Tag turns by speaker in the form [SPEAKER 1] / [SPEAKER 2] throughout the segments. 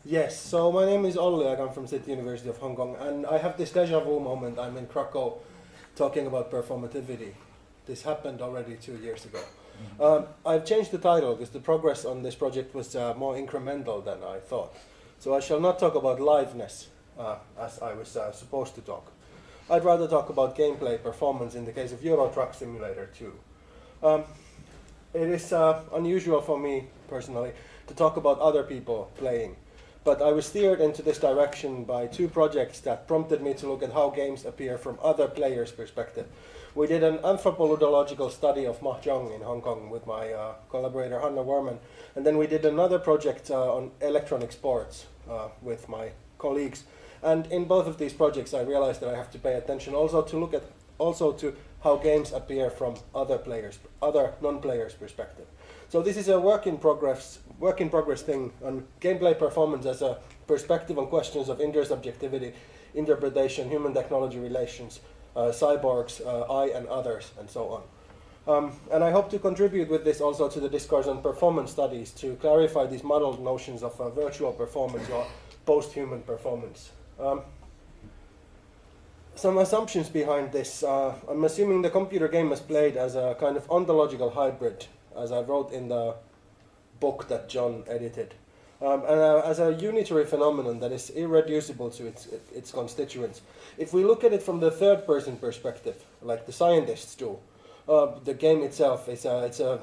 [SPEAKER 1] Yes, so my name is Olli, I come from City University of Hong Kong, and I have this deja vu moment. I'm in Krakow talking about performativity. This happened already 2 years ago. I've changed the title because the progress on this project was more incremental than I thought. So I shall not talk about liveness as I was supposed to talk. I'd rather talk about gameplay performance in the case of Euro Truck Simulator 2. It is unusual for me personally to talk about other people playing, but I was steered into this direction by two projects that prompted me to look at how games appear from other players' perspective. We did an anthropologically study of Mahjong in Hong Kong with my collaborator Hanna Werman, and then we did another project on electronic sports with my colleagues. And in both of these projects, I realized that I have to pay attention also to look at to how games appear from other non-players' perspective. So this is a work in progress thing on gameplay performance as a perspective on questions of intersubjectivity, interpretation, human-technology relations, cyborgs, I and others, and so on. And I hope to contribute with this also to the discourse on performance studies to clarify these muddled notions of virtual performance or post-human performance. Some assumptions behind this. I'm assuming the computer game was played as a kind of ontological hybrid, as I wrote in the book that John edited, and as a unitary phenomenon that is irreducible to its constituents. If we look at it from the third-person perspective, like the scientists do, the game itself is there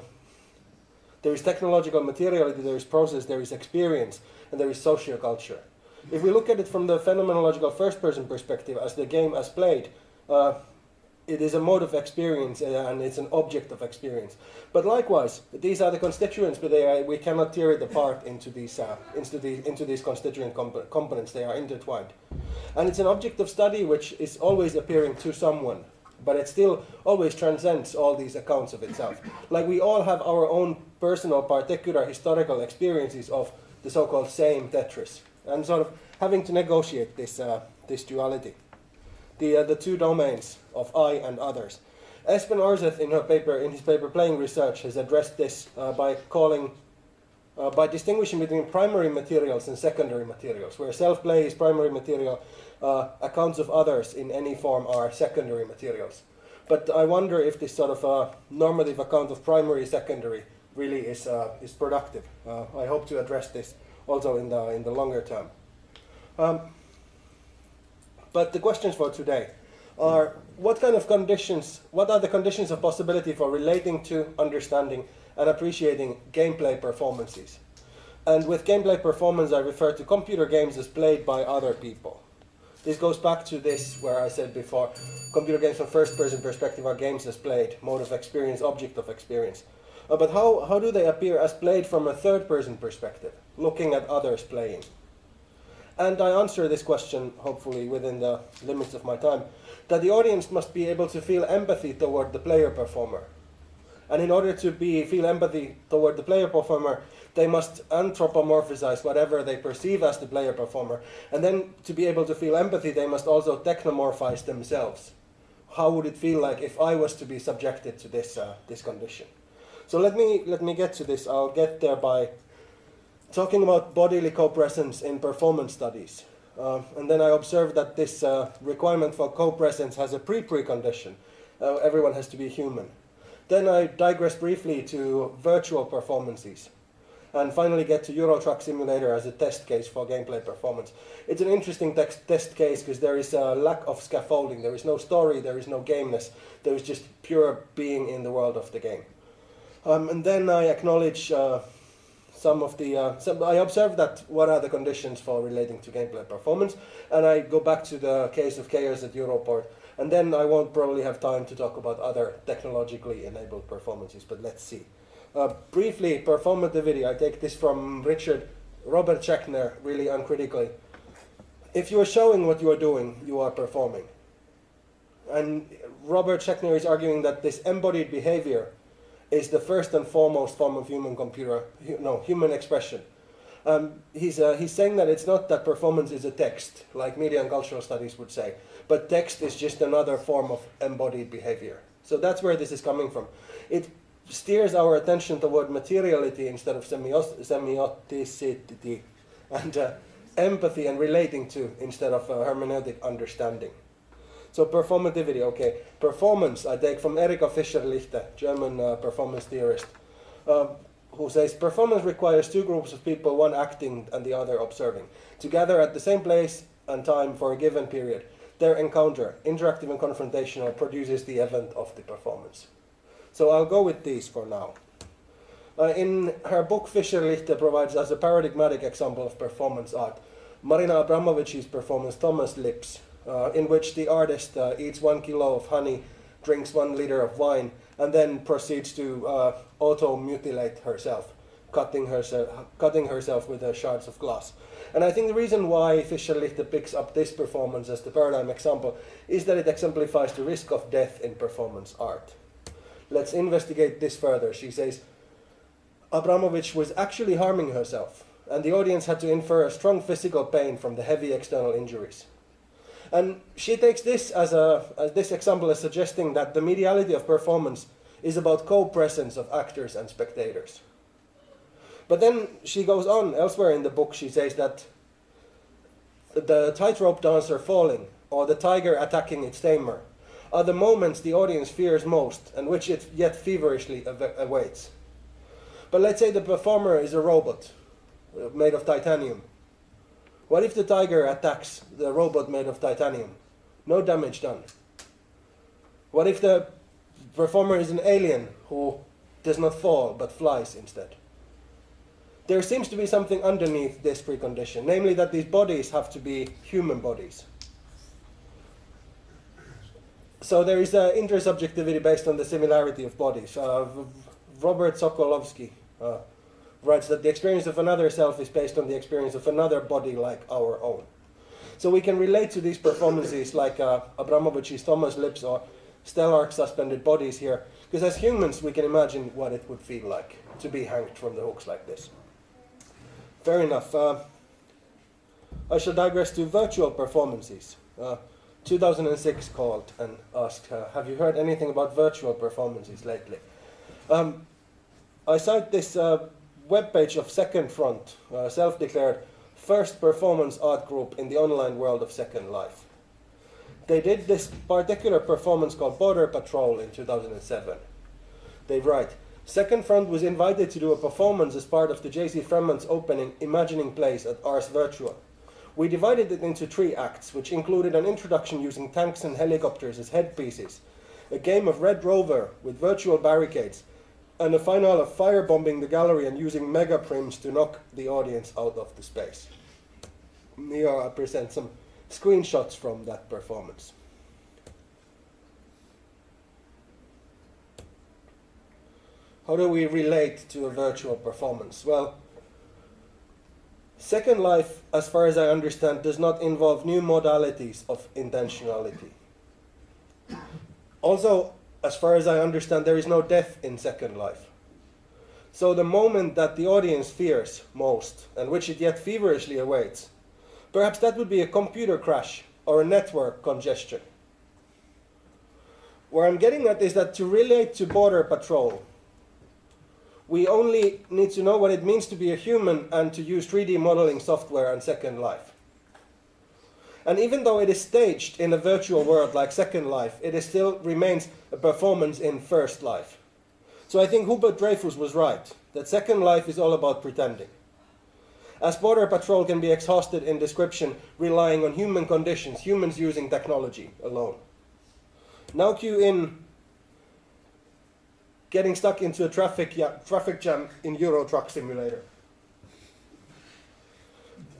[SPEAKER 1] is technological materiality, there is process, there is experience, and there is socioculture. If we look at it from the phenomenological first-person perspective, as the game as played, it is a mode of experience and it's an object of experience. But likewise, these are the constituents, but we cannot tear it apart into these constituent components. They are intertwined. And it's an object of study which is always appearing to someone, but it still always transcends all these accounts of itself. Like we all have our own personal, particular historical experiences of the so-called same Tetris, and sort of having to negotiate this duality. The two domains of I and others. Espen Aarseth in his paper Playing Research has addressed this by distinguishing between primary materials and secondary materials, where self-play is primary material, accounts of others in any form are secondary materials. But I wonder if this sort of normative account of primary secondary really is productive. I hope to address this also in the longer term. But the questions for today are what are the conditions of possibility for relating to, understanding, and appreciating gameplay performances? And with gameplay performance, I refer to computer games as played by other people. This goes back to this where I said before, computer games from first-person perspective are games as played, mode of experience, object of experience. But how do they appear as played from a third-person perspective, looking at others playing? And I answer this question, hopefully within the limits of my time, that the audience must be able to feel empathy toward the player-performer. And in order to feel empathy toward the player-performer, they must anthropomorphize whatever they perceive as the player-performer. And then to be able to feel empathy, they must also technomorphize themselves. How would it feel like if I was to be subjected to this condition? So let me get to this. I'll get there by talking about bodily co-presence in performance studies. And then I observed that this requirement for co-presence has a precondition. Everyone has to be human. Then I digress briefly to virtual performances. And finally get to Euro Truck Simulator as a test case for gameplay performance. It's an interesting test case because there is a lack of scaffolding. There is no story, there is no gameness. There is just pure being in the world of the game. And then I acknowledge I observe that what are the conditions for relating to gameplay performance, and I go back to the case of chaos at Europoort, and then I won't probably have time to talk about other technologically enabled performances, but let's see. Briefly, performativity, I take this from Robert Schechner, really uncritically. If you are showing what you are doing, you are performing. And Robert Schechner is arguing that this embodied behavior is the first and foremost form of human expression. He's saying that it's not that performance is a text, like media and cultural studies would say, but text is just another form of embodied behavior. So that's where this is coming from. It steers our attention toward materiality instead of semioticity. And empathy and relating to instead of hermeneutic understanding. So performativity, okay. Performance, I take from Erika Fischer-Lichte, German performance theorist, who says performance requires two groups of people, one acting and the other observing, to gather at the same place and time for a given period. Their encounter, interactive and confrontational, produces the event of the performance. So I'll go with these for now. In her book, Fischer-Lichte provides us a paradigmatic example of performance art. Marina Abramovic's performance, Thomas Lips, in which the artist eats 1 kilo of honey, drinks 1 liter of wine, and then proceeds to auto-mutilate herself, cutting herself with shards of glass. And I think the reason why Fischer-Lichte picks up this performance as the paradigm example is that it exemplifies the risk of death in performance art. Let's investigate this further. She says, Abramovich was actually harming herself, and the audience had to infer a strong physical pain from the heavy external injuries. And she takes this as this example as suggesting that the mediality of performance is about co-presence of actors and spectators. But then she goes on, elsewhere in the book, she says that the tightrope dancer falling, or the tiger attacking its tamer, are the moments the audience fears most, and which it yet feverishly awaits. But let's say the performer is a robot, made of titanium. What if the tiger attacks the robot made of titanium? No damage done. What if the performer is an alien who does not fall, but flies instead? There seems to be something underneath this precondition, namely that these bodies have to be human bodies. So there is intersubjectivity based on the similarity of bodies. Robert Sokolovsky writes that the experience of another self is based on the experience of another body like our own. So we can relate to these performances like Abramovich's Thomas Lips or Stellark's Suspended Bodies here, because as humans we can imagine what it would feel like to be hanged from the hooks like this. Fair enough. I shall digress to virtual performances. 2006 called and asked, have you heard anything about virtual performances lately? I cite this webpage of Second Front, self-declared first performance art group in the online world of Second Life. They did this particular performance called Border Patrol in 2007. They write, Second Front was invited to do a performance as part of the J.C. Fremant's opening Imagining Plays at Ars Virtua. We divided it into 3 acts, which included an introduction using tanks and helicopters as headpieces, a game of Red Rover with virtual barricades, and a final of firebombing the gallery and using mega prims to knock the audience out of the space. Here I present some screenshots from that performance. How do we relate to a virtual performance? Well, Second Life, as far as I understand, does not involve new modalities of intentionality. Also, as far as I understand, there is no death in Second Life. So the moment that the audience fears most, and which it yet feverishly awaits, perhaps that would be a computer crash or a network congestion. Where I'm getting at is that to relate to Border Patrol, we only need to know what it means to be a human and to use 3D modeling software and Second Life. And even though it is staged in a virtual world like Second Life, it still remains a performance in First Life. So I think Hubert Dreyfus was right, that Second Life is all about pretending. As Border Patrol can be exhausted in description, relying on human conditions, humans using technology alone. Now cue in getting stuck into a traffic jam in Euro Truck Simulator.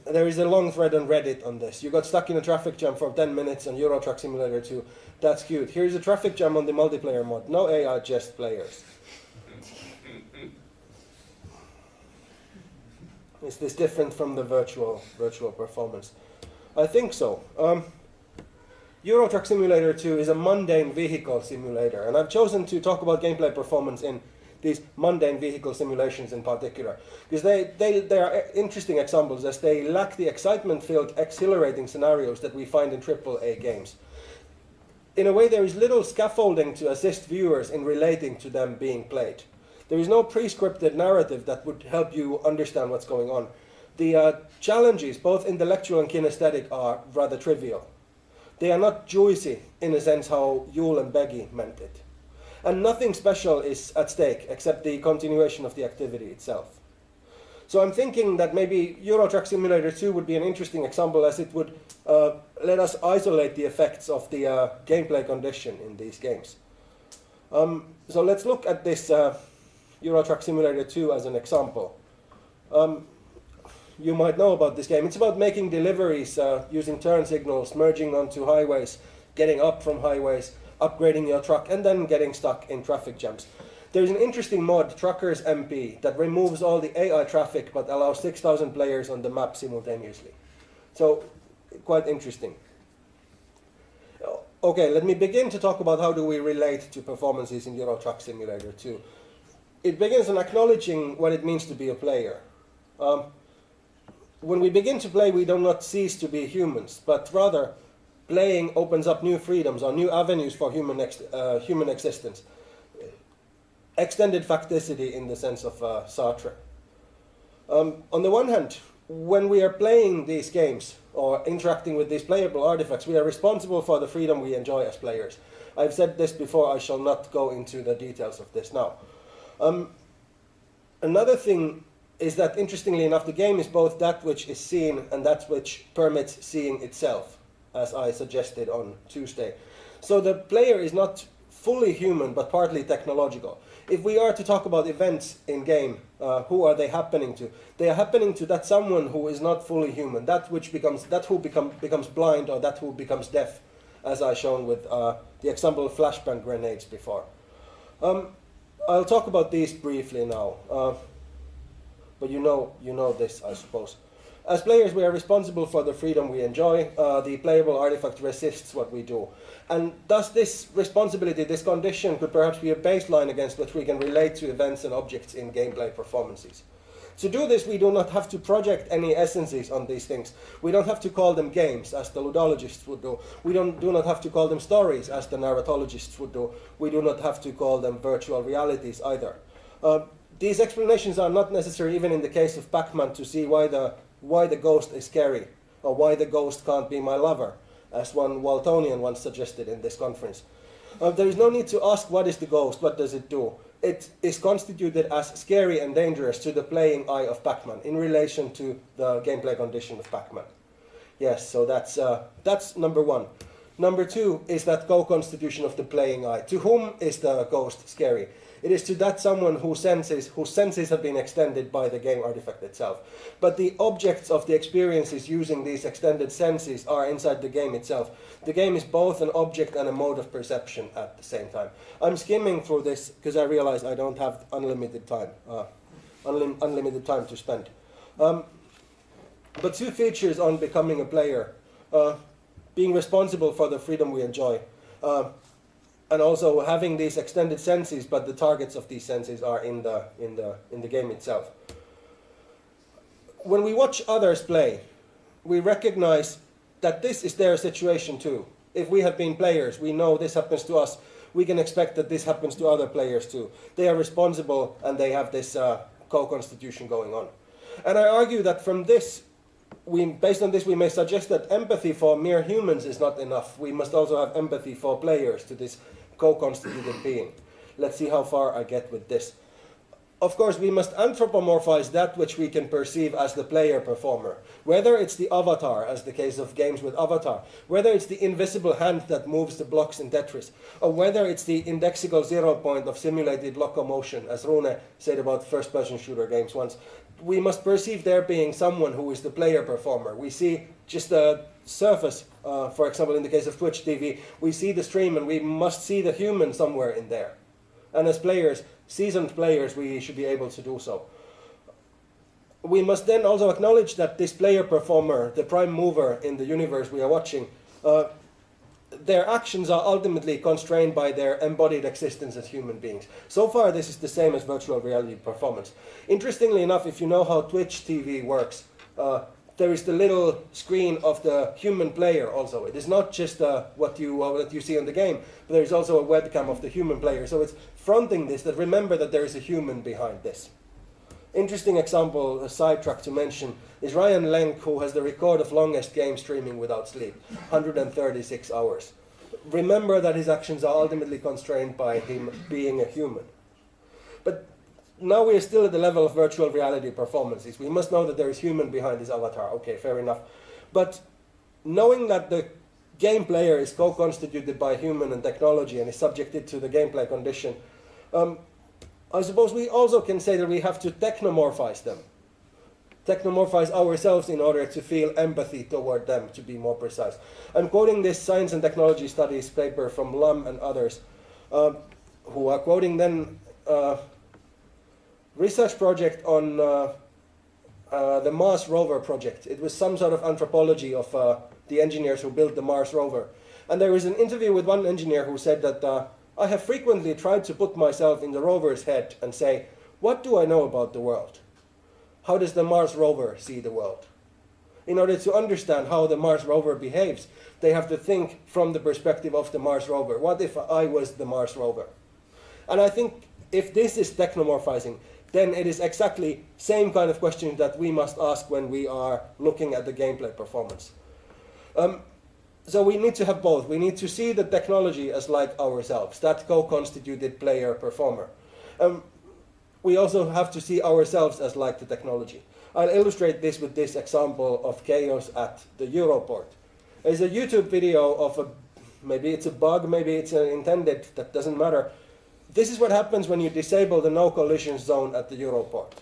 [SPEAKER 1] There is a long thread on Reddit on this. You got stuck in a traffic jam for 10 minutes on Euro Truck Simulator 2. That's cute. Here's a traffic jam on the multiplayer mod. No AI, just players. Is this different from the virtual performance? I think so. Euro Truck Simulator 2 is a mundane vehicle simulator, and I've chosen to talk about gameplay performance in these mundane vehicle simulations in particular, because they are interesting examples as they lack the excitement-filled, exhilarating scenarios that we find in AAA games. In a way, there is little scaffolding to assist viewers in relating to them being played. There is no pre-scripted narrative that would help you understand what's going on. The challenges, both intellectual and kinesthetic, are rather trivial. They are not juicy in a sense how Yule and Beggy meant it. And nothing special is at stake except the continuation of the activity itself. So I'm thinking that maybe Euro Truck Simulator 2 would be an interesting example, as it would let us isolate the effects of the gameplay condition in these games. So let's look at this Euro Truck Simulator 2 as an example. You might know about this game. It's about making deliveries using turn signals, merging onto highways, getting up from highways, upgrading your truck, and then getting stuck in traffic jams. There's an interesting mod, Truckers MP, that removes all the AI traffic but allows 6,000 players on the map simultaneously. So, quite interesting. Okay, let me begin to talk about how do we relate to performances in Euro Truck Simulator 2. It begins on acknowledging what it means to be a player. When we begin to play, we do not cease to be humans, but rather playing opens up new freedoms or new avenues for human existence. Extended facticity in the sense of Sartre. On the one hand, when we are playing these games or interacting with these playable artifacts, we are responsible for the freedom we enjoy as players. I've said this before, I shall not go into the details of this now. Another thing is that, interestingly enough, the game is both that which is seen and that which permits seeing itself, as I suggested on Tuesday. So the player is not fully human, but partly technological. If we are to talk about events in game, who are they happening to? They are happening to that someone who is not fully human, that who becomes blind or that who becomes deaf, as I shown with the example of flashbang grenades before. I'll talk about these briefly now, but you know this, I suppose. As players, we are responsible for the freedom we enjoy. The playable artifact resists what we do. And thus this responsibility, this condition, could perhaps be a baseline against which we can relate to events and objects in gameplay performances. To do this, we do not have to project any essences on these things. We don't have to call them games, as the ludologists would do. We do not have to call them stories, as the narratologists would do. We do not have to call them virtual realities either. These explanations are not necessary even in the case of Pac-Man to see why the ghost is scary, or why the ghost can't be my lover, as one Waltonian once suggested in this conference. There is no need to ask what is the ghost, what does it do. It is constituted as scary and dangerous to the playing eye of Pac-Man in relation to the gameplay condition of Pac-Man. Yes, so that's number one. Number two is that co-constitution of the playing eye. To whom is the ghost scary? It is to that someone whose senses have been extended by the game artifact itself. But the objects of the experiences using these extended senses are inside the game itself. The game is both an object and a mode of perception at the same time. I'm skimming through this because I realize I don't have unlimited time to spend. But two features on becoming a player, being responsible for the freedom we enjoy, and also having these extended senses, but the targets of these senses are in the game itself. When we watch others play, we recognize that this is their situation too. If we have been players, we know this happens to us. We can expect that this happens to other players too. They are responsible and they have this co-constitution going on. And I argue that from this, based on this, we may suggest that empathy for mere humans is not enough. We must also have empathy for players, to this co-constituted being. Let's see how far I get with this. Of course, we must anthropomorphize that which we can perceive as the player performer. Whether it's the avatar, as the case of games with Avatar, whether it's the invisible hand that moves the blocks in Tetris, or whether it's the indexical 0 point of simulated locomotion, as Rune said about first-person shooter games once, we must perceive there being someone who is the player performer. We see just the surface, for example, in the case of Twitch TV, we see the stream and we must see the human somewhere in there. And as players, seasoned players, we should be able to do so. We must then also acknowledge that this player performer, the prime mover in the universe we are watching, their actions are ultimately constrained by their embodied existence as human beings. So far, this is the same as virtual reality performance. Interestingly enough, if you know how Twitch TV works, there is the little screen of the human player also. It is not just what you see on the game, but there is also a webcam of the human player. So it's fronting this, that remember that there is a human behind this. Interesting example, a sidetrack to mention, is Ryan Lenk, who has the record of longest game streaming without sleep, 136 hours. Remember that his actions are ultimately constrained by him being a human. But now we are still at the level of virtual reality performances. We must know that there is human behind this avatar. Okay, fair enough. But knowing that the game player is co-constituted by human and technology and is subjected to the gameplay condition, I suppose we also can say that we have to technomorphize them. Technomorphize ourselves in order to feel empathy toward them, to be more precise. I'm quoting this Science and Technology Studies paper from Lum and others, who are quoting then research project on the Mars rover project. It was some sort of anthropology of the engineers who built the Mars rover. And there was an interview with one engineer who said that I have frequently tried to put myself in the rover's head and say, what do I know about the world? How does the Mars rover see the world? In order to understand how the Mars rover behaves, they have to think from the perspective of the Mars rover. What if I was the Mars rover? And I think if this is technomorphizing, then it is exactly same kind of question that we must ask when we are looking at the gameplay performance. So we need to have both. We need to see the technology as like ourselves, that co-constituted player-performer. We also have to see ourselves as like the technology. I'll illustrate this with this example of chaos at the Europoort. There's a YouTube video of maybe it's a bug, maybe it's intended, that doesn't matter. This is what happens when you disable the no collision zone at the Europoort.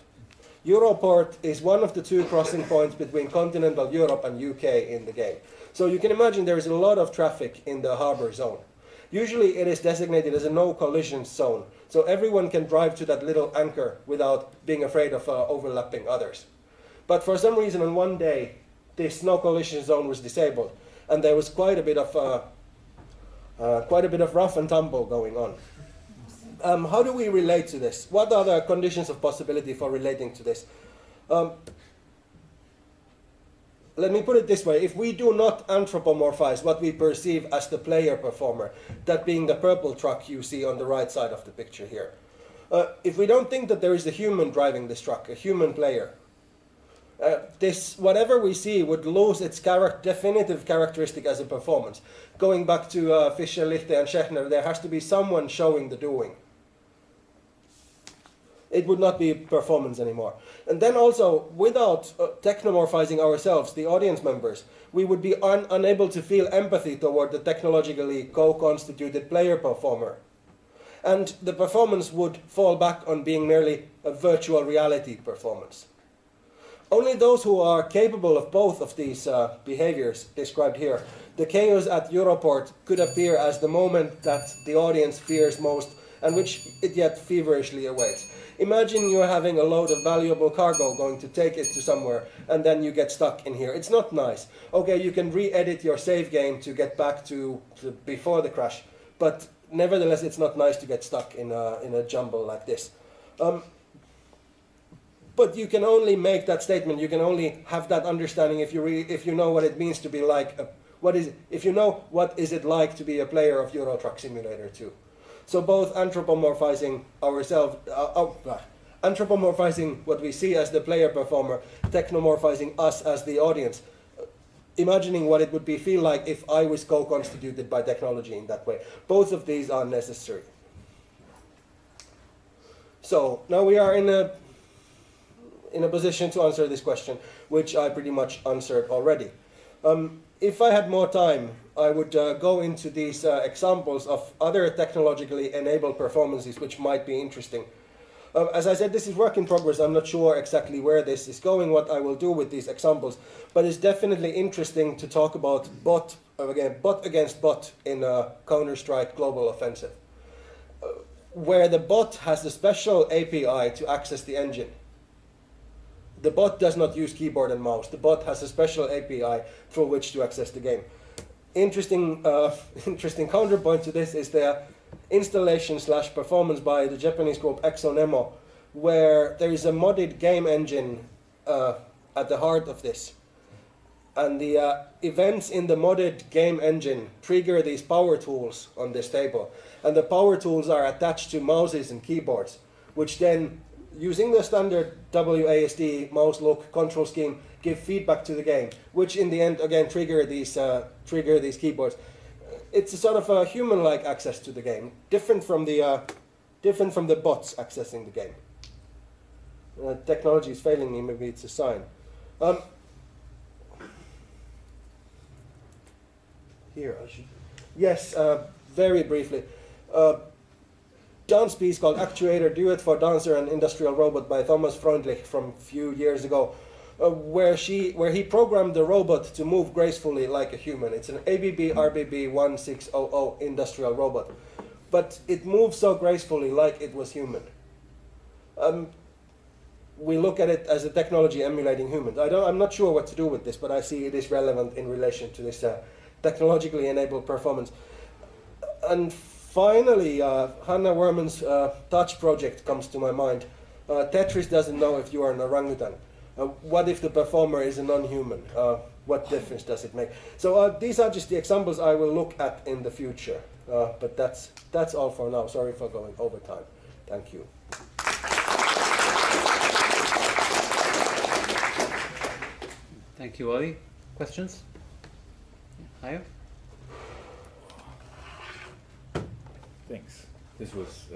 [SPEAKER 1] Europoort is one of the two crossing points between continental Europe and UK in the game. So you can imagine there is a lot of traffic in the harbor zone. Usually it is designated as a no collision zone, so everyone can drive to that little anchor without being afraid of overlapping others. But for some reason on one day, this no collision zone was disabled, and there was quite a bit of rough and tumble going on. How do we relate to this? What are the conditions of possibility for relating to this? Let me put it this way. If we do not anthropomorphize what we perceive as the player performer, that being the purple truck you see on the right side of the picture here, if we don't think that there is a human driving this truck, a human player, whatever we see would lose its definitive characteristic as a performance. Going back to Fischer, Lichte, and Schechner, there has to be someone showing the doing. It would not be performance anymore. And then also, without technomorphizing ourselves, the audience members, we would be unable to feel empathy toward the technologically co-constituted player performer. And the performance would fall back on being merely a virtual reality performance. Only those who are capable of both of these behaviors described here, the chaos at Europoort could appear as the moment that the audience fears most and which it yet feverishly awaits. Imagine you're having a load of valuable cargo going to take it to somewhere, and then you get stuck in here. It's not nice. Okay, you can re-edit your save game to get back to before the crash, but nevertheless, it's not nice to get stuck in a jumble like this. But you can only make that statement. You can only have that understanding if you know what it means to be like. If you know what is it like to be a player of Euro Truck Simulator 2. So both anthropomorphizing ourselves, anthropomorphizing what we see as the player performer, technomorphizing us as the audience, imagining what it would feel like if I was co-constituted by technology in that way. Both of these are necessary. So now we are in a position to answer this question, which I pretty much answered already. If I had more time, I would go into these examples of other technologically enabled performances which might be interesting. As I said, this is work in progress. I'm not sure exactly where this is going, what I will do with these examples, but it's definitely interesting to talk about bot against bot in Counter-Strike Global Offensive, where the bot has a special API to access the engine. The bot does not use keyboard and mouse. The bot has a special API through which to access the game. Interesting counterpoint to this is the installation/performance by the Japanese group Exonemo, where there is a modded game engine at the heart of this. And the events in the modded game engine trigger these power tools on this table. And the power tools are attached to mouses and keyboards, which then using the standard WASD mouse look control scheme, give feedback to the game, which in the end again trigger these keyboards. It's a sort of a human-like access to the game, different from the bots accessing the game. Technology is failing me. Maybe it's a sign. Here I should. Yes, very briefly. Dance piece called Actuator, Duet for Dancer and Industrial Robot by Thomas Freundlich from a few years ago, where he programmed the robot to move gracefully like a human. It's an ABB RBB 1600 industrial robot, but it moves so gracefully like it was human. We look at it as a technology emulating humans. I'm not sure what to do with this, but I see it is relevant in relation to this technologically enabled performance. And finally, Hannah Werman's Touch project comes to my mind. Tetris doesn't know if you are an orangutan. What if the performer is a non-human? What difference does it make? So these are just the examples I will look at in the future. But that's all for now. Sorry for going over time. Thank you.
[SPEAKER 2] Thank you, Olli. Questions? Hayo?
[SPEAKER 3] Thanks. This was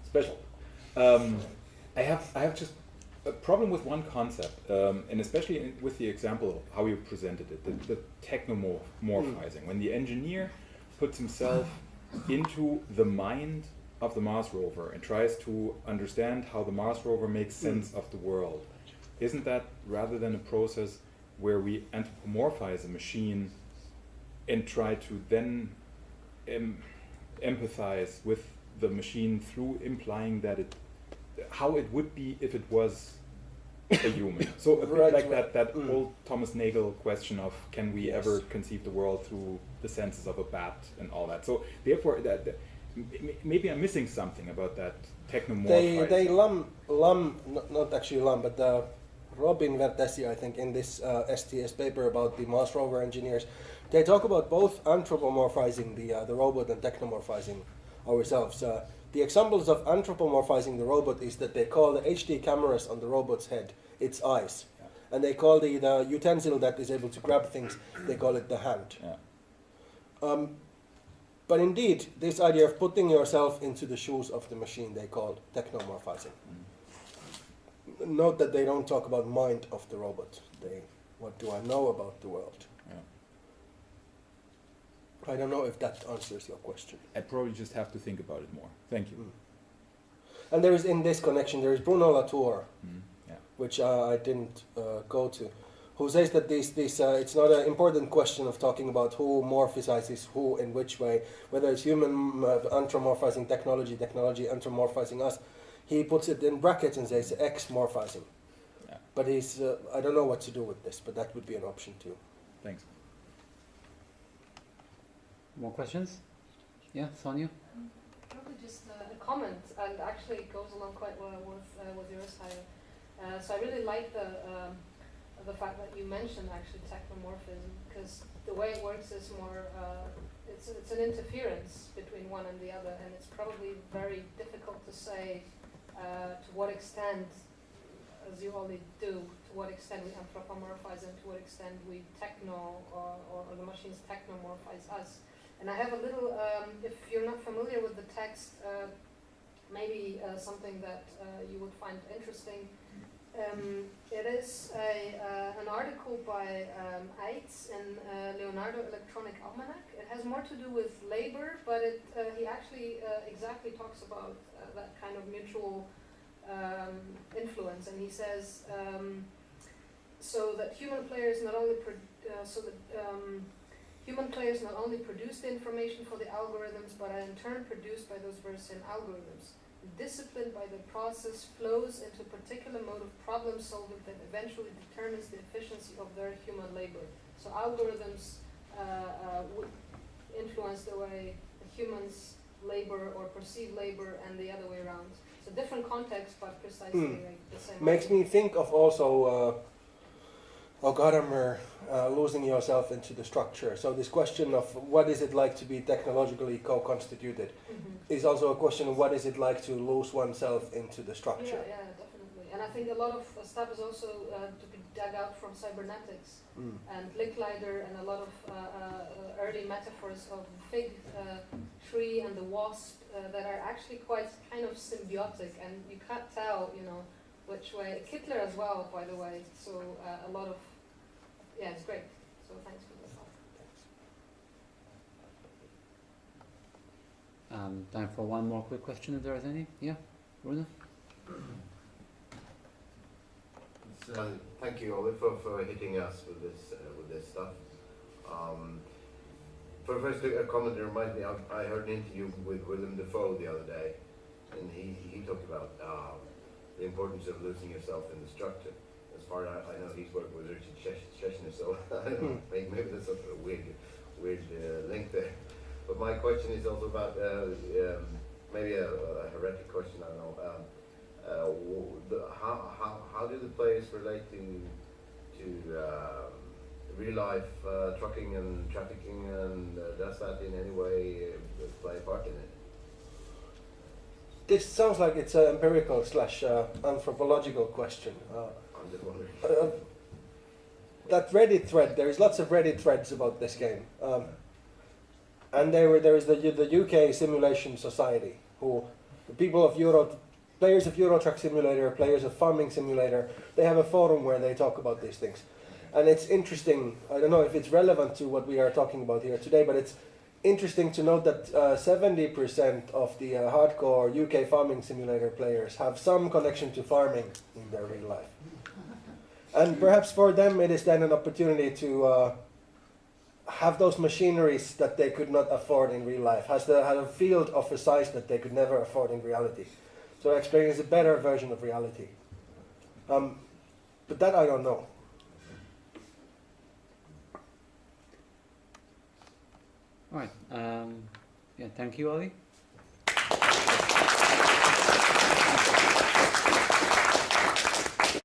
[SPEAKER 3] special. I have just a problem with one concept, and especially with the example of how you presented it, the technomorphizing. When the engineer puts himself into the mind of the Mars rover and tries to understand how the Mars rover makes sense of the world, isn't that rather than a process where we anthropomorphize a machine and try to then empathize with the machine through implying that how it would be if it was a human? So a bit like that old Thomas Nagel question of can we ever conceive the world through the senses of a bat and all that. So therefore, maybe I'm missing something about that technomorphizing.
[SPEAKER 1] They not actually but Robin Vertesi, I think, in this STS paper about the Mars rover engineers, they talk about both anthropomorphizing the robot and technomorphizing ourselves. The examples of anthropomorphizing the robot is that they call the HD cameras on the robot's head its eyes. Yeah. And they call the utensil that is able to grab things, they call it the hand. Yeah. But indeed, this idea of putting yourself into the shoes of the machine, they call technomorphizing. Note that they don't talk about mind of the robot. What do I know about the world? I don't know if that answers your question.
[SPEAKER 3] I probably just have to think about it more. Thank you.
[SPEAKER 1] And there is, in this connection, there is Bruno Latour, which I didn't go to, who says that it's not an important question of talking about who morphizes who in which way, whether it's human anthropomorphizing technology anthropomorphizing us. He puts it in brackets and says X-morphizing. Yeah. But I don't know what to do with this, but that would be an option too.
[SPEAKER 3] Thanks.
[SPEAKER 2] More questions? Yeah, Sonia?
[SPEAKER 4] Probably just a comment, and actually it goes along quite well with yours, Hayo. So I really like the fact that you mentioned actually technomorphism, because the way it works is more, it's an interference between one and the other, and it's probably very difficult to say to what extent, as you only do, to what extent we anthropomorphize and to what extent we or the machines technomorphize us. And I have a little, if you're not familiar with the text, maybe something that you would find interesting. It is an article by Eitz in Leonardo Electronic Almanac. It has more to do with labor, but he actually exactly talks about that kind of mutual influence. And he says, so that human players not only human players not only produce the information for the algorithms, but are in turn produced by those versed in algorithms. Disciplined by the process, flows into a particular mode of problem solving that eventually determines the efficiency of their human labor. So algorithms would influence the way humans labor or perceive labor, and the other way around. So different context, but precisely like the same.
[SPEAKER 1] Makes me think of also Gadamer losing yourself into the structure. So this question of what is it like to be technologically co-constituted is also a question of what is it like to lose oneself into the structure.
[SPEAKER 4] Yeah, I think a lot of stuff is also to be dug out from cybernetics and Licklider and a lot of early metaphors of the fig tree and the wasp that are actually quite kind of symbiotic, and you can't tell, you know, which way. Kittler as well, by the way. So a lot of, yeah, it's great. So thanks for the talk.
[SPEAKER 2] Time for one more quick question, if there is any. Yeah, Bruno?
[SPEAKER 5] Thank you, Olli, for hitting us with this stuff. First, a comment that reminds me, I heard an interview with Willem Dafoe the other day, and he talked about the importance of losing yourself in the structure. As far as I know, he's worked with Richard Schechner, so I don't know, maybe there's sort of a weird link there. But my question is also about maybe a heretic question, I don't know. How do the players relate to real life trucking and trafficking, and does that in any way play a part in it?
[SPEAKER 1] This sounds like it's an empirical / anthropological question.
[SPEAKER 5] I'm just wondering.
[SPEAKER 1] That Reddit thread, there is lots of Reddit threads about this game. And there is the UK Simulation Society, who the people of players of Euro Truck Simulator, players of Farming Simulator, they have a forum where they talk about these things. And it's interesting, I don't know if it's relevant to what we are talking about here today, but it's interesting to note that 70% of the hardcore UK Farming Simulator players have some connection to farming in their real life. And perhaps for them it is then an opportunity to have those machineries that they could not afford in real life, has a field of a size that they could never afford in reality. So experience a better version of reality. But that I don't know.
[SPEAKER 2] All right. Yeah, thank you, Olli.